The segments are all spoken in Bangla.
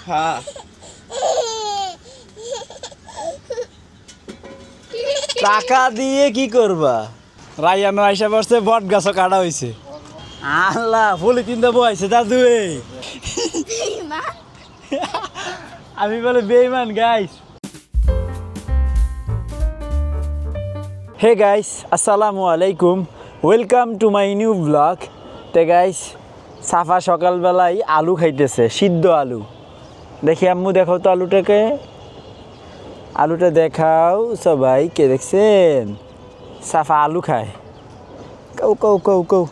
হ্যাঁ টাকা দিয়ে কি করবা? রাইয়ানো আইসা পড়ছে, বট গাছও কাটা হয়েছে। আল্লাহ ফুলি তিনটা বইছে দাদু। আমি বলে বেইমান গাইস। হে গাইস, আসসালামু আলাইকুম, welcome to my new blog. তে গাইস, সাফা সকালবেলায় আলু খাইতেছে, সিদ্ধ আলু। দেখি আম্মু, দেখাও তো আলুটাকে, আলুটা দেখাও সবাই, কে দেখছেন? সাফা আলু খায়। কৌ কৌ কৌ কৌ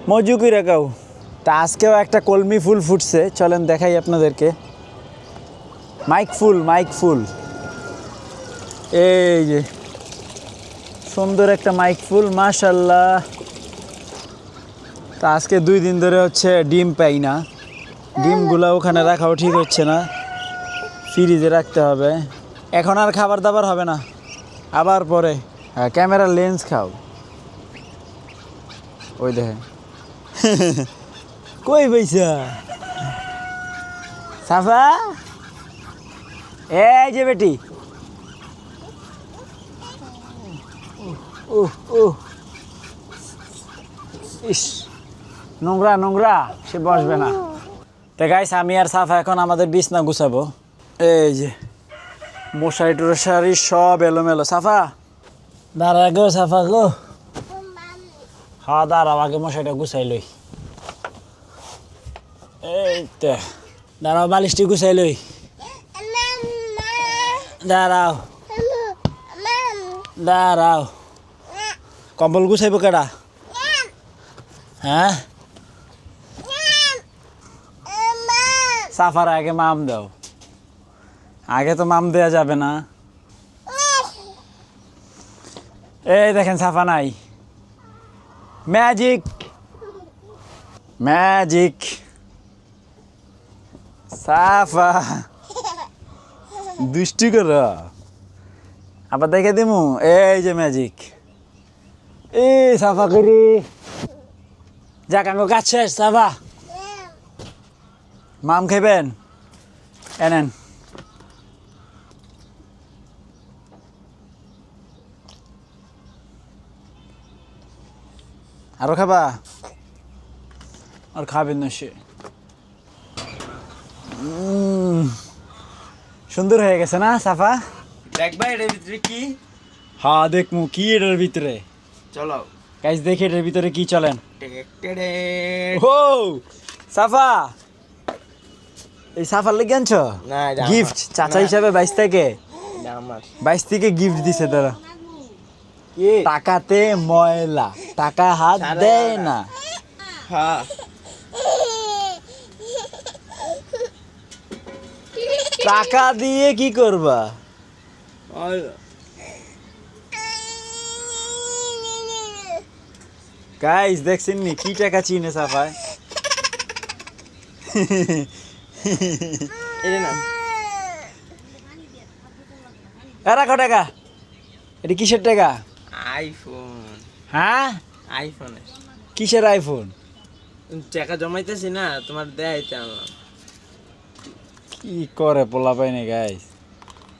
মজু করে কাউ। তা আজকেও একটা কলমি ফুল ফুটছে, চলেন দেখাই আপনাদেরকে। মাইক ফুল এই যে সুন্দর একটা মাইক ফুল, মাশাল্লাহ। তা আজকে 2 দিন ধরে হচ্ছে ডিম পাই না, ডিমগুলো ওখানে রাখাও ঠিক হচ্ছে না, ফ্রিজে রাখতে হবে। এখন আর খাবার দাবার হবে না, আবার পরে। হ্যাঁ, ক্যামেরার লেন্স খাও। ওই দেখেন কই পয়সা সাফা, এই যে বেটি। ইস, নোংরা নোংরা, সে বসবে না। তো গাইস, আমি আর সাফা এখন আমাদের বিছনা গুছাবো। এই যে মশারি টশারি সব এলোমেলো। সাফা দাঁড়া গো, সাফা গো, হ্যাঁ দাঁড়াও, আগে মশারিটা গুছাই লই। এই তো দাঁড়াও, বালিশটি গুছাই লই। দাঁড়াও দাঁড়াও, কম্বল গুছাইব কেডা? হ্যাঁ, সাফার আগে মাম দাও, আগে তো মাম দেওয়া যাবে না। এই দেখেন সাফা নাই, ম্যাজিক ম্যাজিক। সাফা দুষ্টি কর, আবার দেখে দিমু। এই যে ম্যাজিক, এই সাফা করি যাক, আঙ্গ কাজ শেষ। সাফা মাম খাইবেন? এনেন। আরো খাবা? আর খাবেন না সে। সুন্দর হয়ে গেছে না সাফা? দেখবা এটার ভিতরে কি? হ্যাঁ দেখমু কি এটার ভিতরে। চলো গাইস, দেখি এটার ভিতরে কি। চলেন। টেড়ে। ও সাফা, এই সাফার লেগে আনছো? না, এটা গিফট আমার। চাচা না। হিসাবে 22 থেকে আমার 22 থেকে গিফট দিছে তারা। কি? টাকাতে ময়লা, টাকা হাত সারা দেয় টাকা। না। হ্যাঁ টাকা দিয়ে কি করবা? গাইস দেখছেন নি কি টাকা চিনে সাফায়? এটা না, রাখো টাকা। এটা কিসের টাকা? আইফোন। হ্যাঁ, আইফোন কিসের আইফোন? টাকা জমাইতেছি না, তোমার দেয়াইতে আনলাম। কি করে পোলা পাইনি গাইস,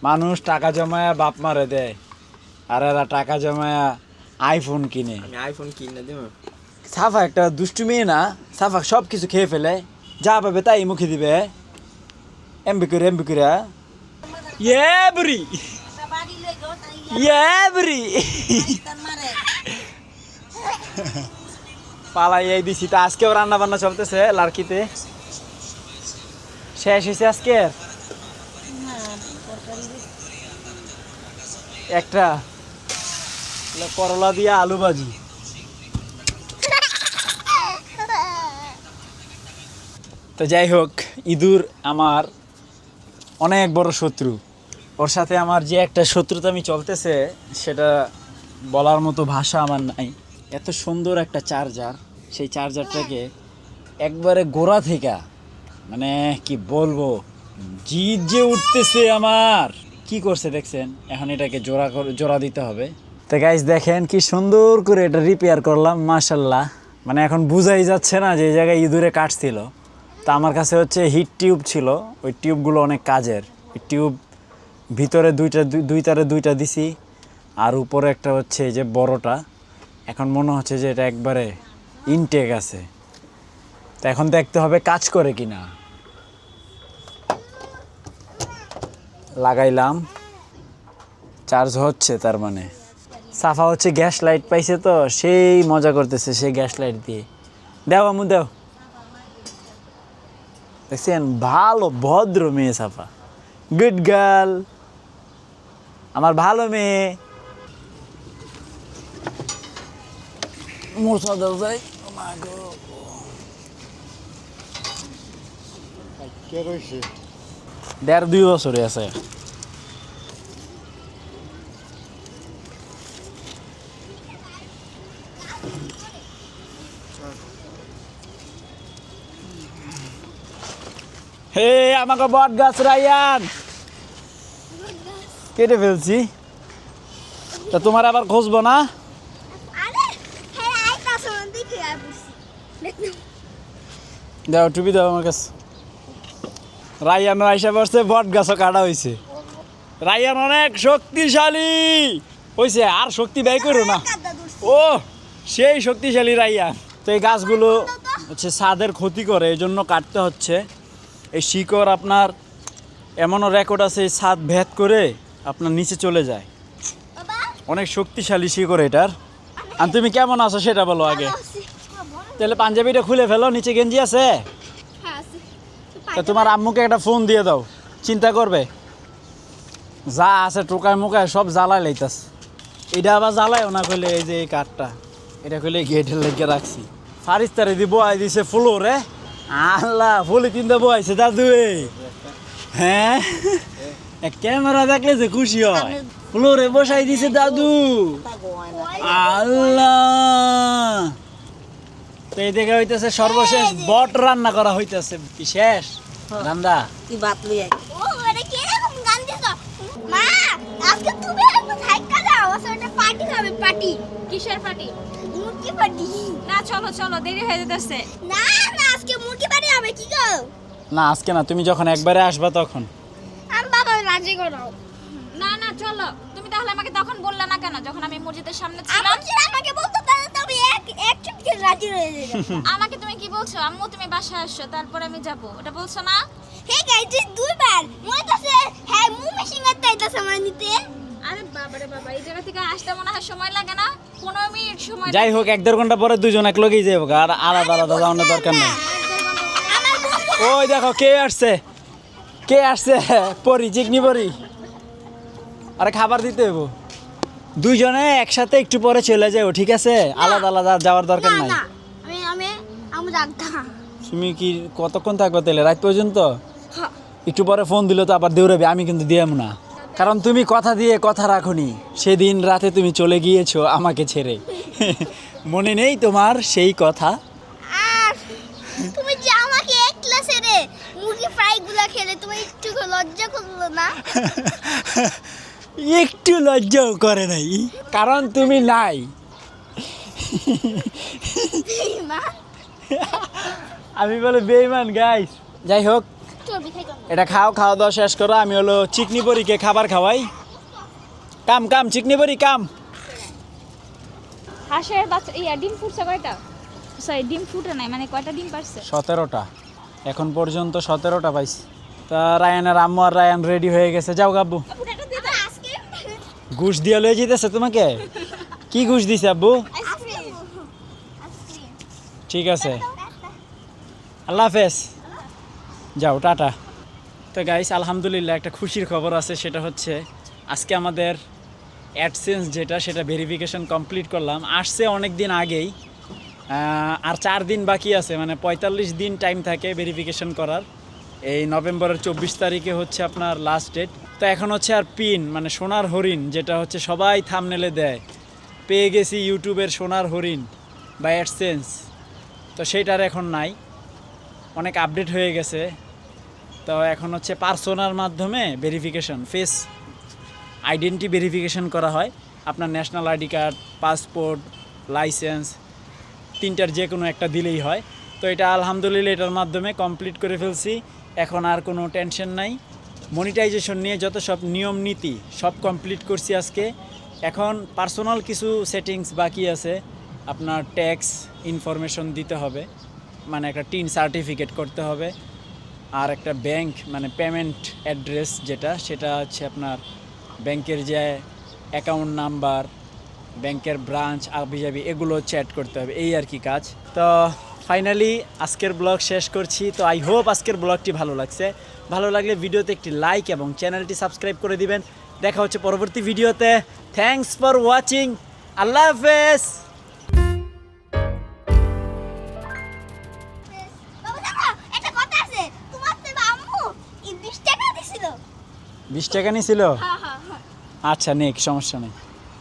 মানুষ টাকা জমায়া বাপ মারে দেয়, আর এরা টাকা জমায়া আইফোন কিনে। আমি আইফোন কিনে দিব। সাফা একটা দুষ্টু মেয়ে না? সাফা সব কিছু খেয়ে ফেলে, যা পাবে তাই মুখে দিবে। এমবি করে ইয়ে বুড়ি, ইয়ে বুড়ি পালাই এই দিছি। তা আজকেও রান্না বান্না চলতেছে লাড়কিতে, শেষ হয়েছে আজকে একটা করলা দিয়া আলু ভাজি। তো যাই হোক, ইঁদুর আমার অনেক বড় শত্রু। ওর সাথে আমার যে একটা শত্রুতামি চলতেছে, সেটা বলার মতো ভাষা আমার নাই। এত সুন্দর একটা চার্জার, সেই চার্জারটাকে একবারে গোড়া থেকে, মানে কি বলবো, জিদ যে উঠতেছে আমার। কি করছে দেখছেন? এখন এটাকে জোড়া দিতে হবে। তো গাইস দেখেন কি সুন্দর করে এটা রিপেয়ার করলাম, মাশাল্লাহ। মানে এখন বুঝাই যাচ্ছে না যে এই জায়গায় ইঁদুরে কাটছিল। তা আমার কাছে হচ্ছে হিট টিউব ছিল, ওই টিউবগুলো অনেক কাজের। ওই টিউব ভিতরে দুই তারে দুইটা দিছি, আর উপরে একটা হচ্ছে এই যে বড়টা। এখন মনে হচ্ছে যে এটা একবারে ইনটেক আছে। তো এখন দেখতে হবে কাজ করে কিনা। লাগাইলাম, চার্জ হচ্ছে, তার মানে সাফা হচ্ছে গ্যাস লাইট পাইছে, তো সেই মজা করতেছে সেই গ্যাস লাইট দিয়ে। দেও আমু দেও। দেখছেন, ভালো ভদ্র মেয়ে সাফা, গুড গার্ল, আমার ভালো মেয়ে। মোছা দাও যাই। দেড় 2 বছরে আছে। হে আমাকে বট গাছ রায়ান কেটে ফেলছি, তা তোমার আবার খুঁজবো না? দাও টুপি দাও আমার কাছে। রায়ান আইসা পড়ছে, বট গাছও কাটা হয়েছে। রায়ান অনেক শক্তিশালী হয়েছে, আর শক্তি ব্যয় করো না। ও সেই শক্তিশালী রায়ান। তো এই গাছগুলো হচ্ছে ছাদের ক্ষতি করে, এই জন্য কাটতে হচ্ছে। এই শিকড় আপনার এমনও রেকর্ড আছে, এই ছাদ ভেদ করে আপনার নিচে চলে যায়। অনেক শক্তিশালী শিকড় এটার। আর তুমি কেমন আছো সেটা বলো আগে। তাহলে পাঞ্জাবিটা খুলে ফেলো, নিচে গেঞ্জি আছে। তা তোমার আম্মুকে একটা ফোন দিয়ে দাও, চিন্তা করবে। যা আছে টোকায় মোকায় সব জ্বালায় লাইতাস। এটা আবার জ্বালায়ও না কইলে, এই যে এই কাঠটা এটা কইলে গেটের লেগে রাখছি। ফারিস্তারে দিয়ে বয়াই দিছে ফ্লোরে। আল্লাহ ফুলি তিনটা বয়াইছে দাদু। হ্যাঁ, ক্যামেরা দেখলে যে খুশি হয়। ফ্লোরে বসাই দিছে দাদু। আল্লাহ, তো এই দেখে হইতেছে সর্বশেষ বট রান্না করা হইতেছে। কি শেষ রান্দা? তুই ভাত লই আই। ও আরে কি রকম গান দিছ? মা, আজকে তুমি একটু থাইকা দাও, ওটা পার্টি হবে, পার্টি। কিসের পার্টি? মুরগি পার্টি। না চলো চলো, দেরি হয়ে যেতেছে। না না, আজকে মুরগি পার্টি হবে, কি গো? না আজকে না, তুমি যখন একবারে আসবা তখন। আমি বাবা রাজি করাও। না না চলো। তুমি তাহলে আমাকে তখন বললে না কেন, যখন আমি মসজিদের সামনে ছিলাম? আমার ছেলে আমাকে বলতো তাহলে তুমি এক চুটকি রাজি হয়ে যাবে। আমাকে তুমি কি বলছো? আম্মু তুমি বাসায় আসছো, তারপর আমি যাব, ওটা বলছো না? হে গাইজ, দুইবার মইতাছে, হ্যাঁ মু মেশিং এর তাইতাছে আমার নিতে। আরে বাবারে বাবা, এই জায়গা থেকে আসতে মনে হয় সময় লাগে না? 15 মিনিট সময়। যাই হোক, 1-1.5 ঘন্টা পরে দুজন এক লগেই যাবো, আর আলাদা আলাদা যাওয়ানোর দরকার নেই। আমার বন্ধু ওই দেখো কে আসছে, কে আসছে, পরি, চিকনি পরি। আরে খাবার দিতে হইব। দুইজনে একসাথে একটু পরে চলে যাও, ঠিক আছে? আলাদা আলাদা যাওয়ার দরকার না নাই। না, আমি রাখতাম। তুমি কি কতক্ষণ থাকবে তাহলে, রাত পর্যন্ত? হ্যাঁ। একটু পরে ফোন দিলে তো আবার দৌড়াবে, আমি কিন্তু দিয়াম না। কারণ তুমি কথা দিয়ে কথা রাখোনি। সেদিন রাতে তুমি চলে গিয়েছো আমাকে ছেড়ে। মনে নেই তোমার সেই কথা? আর তুমি যে আমাকে একলা ছেড়ে মুরগি ফ্রাই গুলা খেলে, তুমি একটু লজ্জা করলো না? একটু লজ্জাও করে নাই, কারণ তুমি নাই। মা, আমি বলে বেইমান গাইস। যাই হোক, চর্বি খাই কম। এটা খাও, খাওয়া দাওয়া শেষ করো। আমি হলো চিকনি পরীকে খাবার খাওয়াই। কাম কাম চিকনি পরি কাম। হাঁসের বাচ্চা ডিম ফুটছে কয়টা? সরি, ডিম ফুটে নাই, মানে কয়টা ডিম পারছে? 17টা, এখন পর্যন্ত 17টা পাইছি। তা রায়ানের আম্মু আর রায়ান রেডি হয়ে গেছে। যাও গাব্বু। আজকে ঘুষ দিয়ে লয়ে যেতেছে তোমাকে। কি ঘুষ দিছে আব্বু? আইসক্রিম। ঠিক আছে, আল্লাহ হাফেজ, যাও টাটা। তো গাইস, আলহামদুলিল্লাহ একটা খুশির খবর আছে, সেটা হচ্ছে আজকে আমাদের অ্যাডসেন্স যেটা, সেটা ভেরিফিকেশন কমপ্লিট করলাম। আসছে অনেক দিন আগেই, আর 4 দিন বাকি আছে, মানে 45 দিন টাইম থাকে ভেরিফিকেশন করার। এই নভেম্বরের 24 তারিখে হচ্ছে আপনার লাস্ট ডেট। তো এখন হচ্ছে আর পিন, মানে সোনার হরিণ, যেটা হচ্ছে সবাই থাম্বনেলে দেয়, পেয়ে গেছি ইউটিউবের সোনার হরিণ বা অ্যাডসেন্স, তো সেইটার এখন নাই, অনেক আপডেট হয়ে গেছে। তো এখন হচ্ছে পার্সোনার মাধ্যমে ভেরিফিকেশন, ফেস আইডেন্টি ভেরিফিকেশন করা হয়। আপনার national ID card, passport, license, 3টার যে কোনো একটা দিলেই হয়। তো এটা আলহামদুলিল্লাহ এটার মাধ্যমে কমপ্লিট করে ফেলছি। এখন আর কোনো টেনশন নাই। মনিটাইজেশন নিয়ে যত সব নিয়ম নীতি সব কমপ্লিট করছি আজকে। এখন পার্সোনাল কিছু সেটিংস বাকি আছে। আপনার ট্যাক্স ইনফরমেশন দিতে হবে, মানে একটা টিন সার্টিফিকেট করতে হবে, আর একটা ব্যাংক মানে পেমেন্ট অ্যাড্রেস যেটা, সেটা হচ্ছে আপনার ব্যাংকের যে অ্যাকাউন্ট নাম্বার, ব্যাংকের ব্রাঞ্চ আবিজাবি এগুলো হচ্ছে অ্যাড করতে হবে, এই আর কি কাজ। তো ফাইনালি আজকের ব্লগ শেষ করছি। তো আই হোপ আজকের ব্লগটি ভালো লাগছে। ভালো লাগলে ভিডিওতে একটি লাইক এবং চ্যানেলটি সাবস্ক্রাইব করে দিবেন। দেখা হচ্ছে পরবর্তী ভিডিওতে। Thanks for watching. আল্লাহ হাফেজ। বাবু জানো একটা কথা আছে, তোমার তো আম্মু 20 টাকা দিছিল। 20 টাকা নিয়েছিল? হ্যাঁ হ্যাঁ হ্যাঁ। আচ্ছা নেক, সমস্যা নেই।